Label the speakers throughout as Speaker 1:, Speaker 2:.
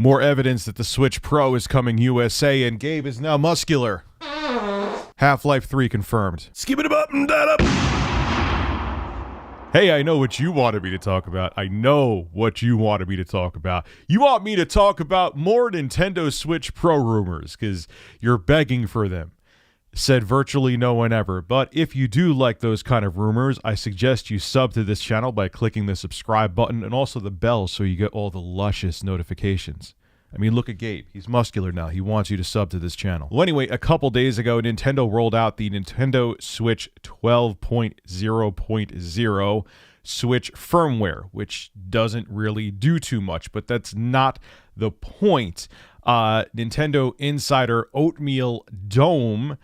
Speaker 1: More evidence that the Switch Pro is coming USA and Gabe is now muscular. Half-Life 3 confirmed. Skip it up and that up. Hey, I know what you wanted me to talk about. I know what you wanted me to talk about. You want me to talk about more Nintendo Switch Pro rumors because you're begging for them. Said virtually no one ever. But if you do like those kind of rumors, I suggest you sub to this channel by clicking the subscribe button and also the bell so you get all the luscious notifications. I mean, look at Gabe. He's muscular now. He wants you to sub to this channel. Well, anyway, a couple days ago, Nintendo rolled out the Nintendo Switch 12.0.0 Switch firmware, which doesn't really do too much, but that's not the point. Nintendo insider Oatmeal Dome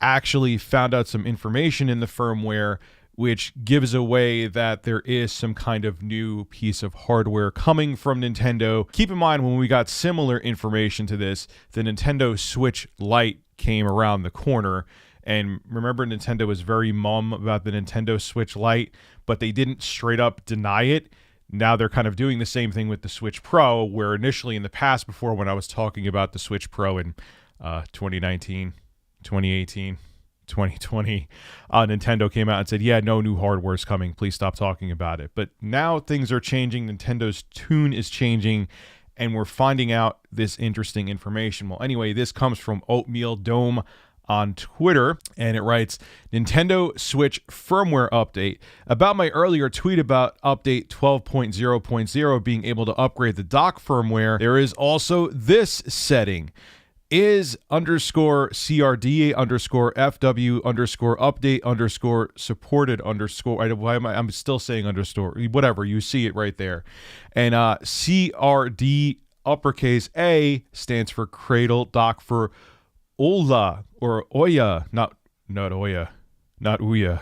Speaker 1: actually found out some information in the firmware which gives away that there is some kind of new piece of hardware coming from Nintendo. Keep in mind, when we got similar information to this, the Nintendo Switch Lite came around the corner. And remember, Nintendo was very mum about the Nintendo Switch Lite, but they didn't straight up deny it. Now they're kind of doing the same thing with the Switch Pro, where initially in the past, before when I was talking about the Switch Pro in 2019, 2018, 2020, Nintendo came out and said, yeah, no new hardware is coming. Please stop talking about it. But now things are changing. Nintendo's tune is changing, and we're finding out this interesting information. Well, anyway, this comes from Oatmeal Dome on Twitter, and it writes, Nintendo Switch firmware update. About my earlier tweet about update 12.0.0 being able to upgrade the dock firmware, there is also this setting. Is _CRDA _FW update supported I'm still saying underscore, whatever, you see it right there. And CRD uppercase A stands for cradle, dock for Ola or Oya, not Oya, not Ouya.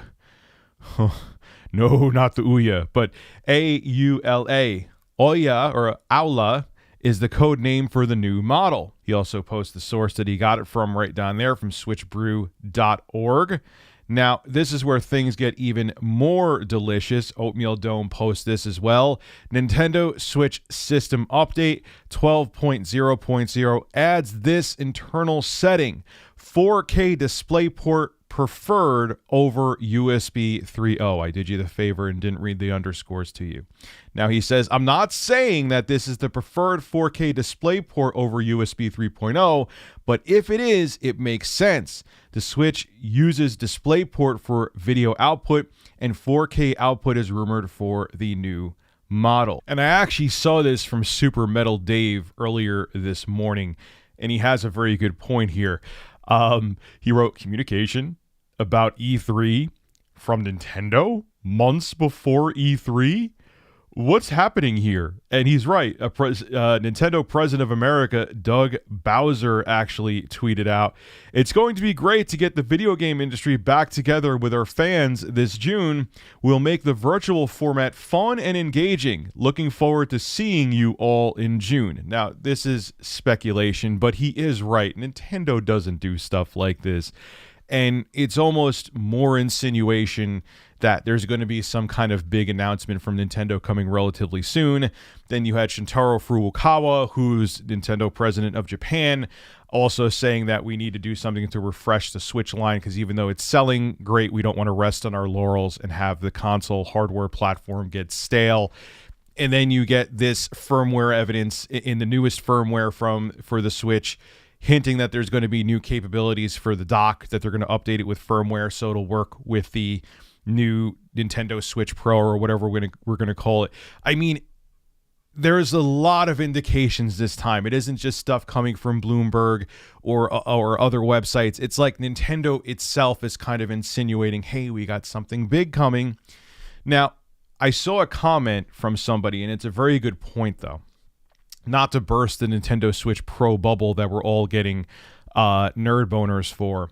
Speaker 1: No, not the Ouya, but AULA. Oya or Aula is the code name for the new model. He also posts the source that he got it from right down there from switchbrew.org. Now, this is where things get even more delicious. Oatmeal Dome posts this as well. Nintendo Switch System Update 12.0.0 adds this internal setting. 4K DisplayPort preferred over USB 3.0. I did you the favor and didn't read the underscores to you. Now he says, I'm not saying that this is the preferred 4K DisplayPort over USB 3.0, but if it is, it makes sense. The Switch uses DisplayPort for video output, and 4K output is rumored for the new model. And I actually saw this from Super Metal Dave earlier this morning, and he has a very good point here. He wrote, communication about E3 from Nintendo months before E3? What's happening here? And he's right. Nintendo President of America, Doug Bowser, actually tweeted out, it's going to be great to get the video game industry back together with our fans this June. We'll make the virtual format fun and engaging. Looking forward to seeing you all in June. Now, this is speculation, but he is right. Nintendo doesn't do stuff like this. And it's almost more insinuation that there's going to be some kind of big announcement from Nintendo coming relatively soon. Then you had Shintaro Furukawa, who's Nintendo president of Japan, also saying that we need to do something to refresh the Switch line because even though it's selling great, we don't want to rest on our laurels and have the console hardware platform get stale. And then you get this firmware evidence in the newest firmware for the Switch, hinting that there's going to be new capabilities for the dock, that they're going to update it with firmware so it'll work with the new Nintendo Switch Pro or whatever we're going to call it. I mean, there's a lot of indications this time. It isn't just stuff coming from Bloomberg or other websites. It's like Nintendo itself is kind of insinuating, hey, we got something big coming. Now, I saw a comment from somebody, and it's a very good point, though. Not to burst the Nintendo Switch Pro bubble that we're all getting nerd boners for.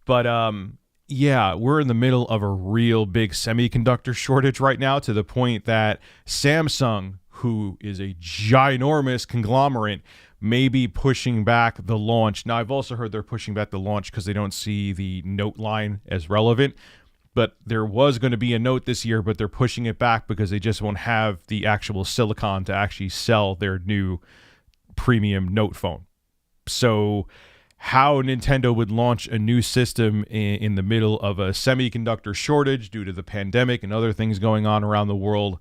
Speaker 1: But yeah, we're in the middle of a real big semiconductor shortage right now, to the point that Samsung, who is a ginormous conglomerate, may be pushing back the launch. Now, I've also heard they're pushing back the launch because they don't see the Note line as relevant. But there was going to be a Note this year, but they're pushing it back because they just won't have the actual silicon to actually sell their new premium Note phone. So how Nintendo would launch a new system in the middle of a semiconductor shortage due to the pandemic and other things going on around the world,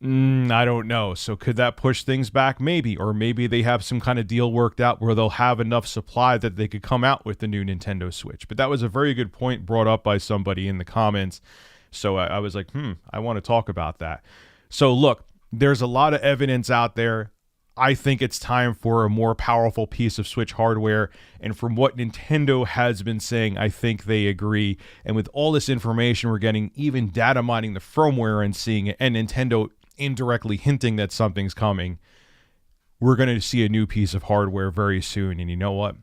Speaker 1: I don't know. So could that push things back? Maybe. Or maybe they have some kind of deal worked out where they'll have enough supply that they could come out with the new Nintendo Switch. But that was a very good point brought up by somebody in the comments. So I was like, I want to talk about that. So look, there's a lot of evidence out there. I think it's time for a more powerful piece of Switch hardware. And from what Nintendo has been saying, I think they agree. And with all this information we're getting, even data mining the firmware and seeing it, and Nintendo indirectly hinting that something's coming, we're going to see a new piece of hardware very soon. And you know what?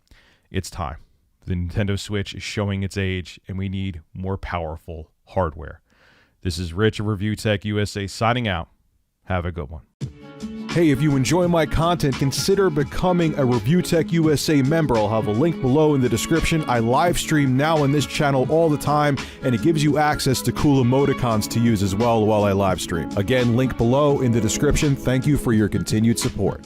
Speaker 1: It's time. The Nintendo Switch is showing its age, and we need more powerful hardware. This is Rich of Review Tech USA signing out. Have a good one. Hey, if you enjoy my content, consider becoming a Review Tech USA member. I'll have a link below in the description. I live stream now on this channel all the time, and it gives you access to cool emoticons to use as well while I live stream. Again, link below in the description. Thank you for your continued support.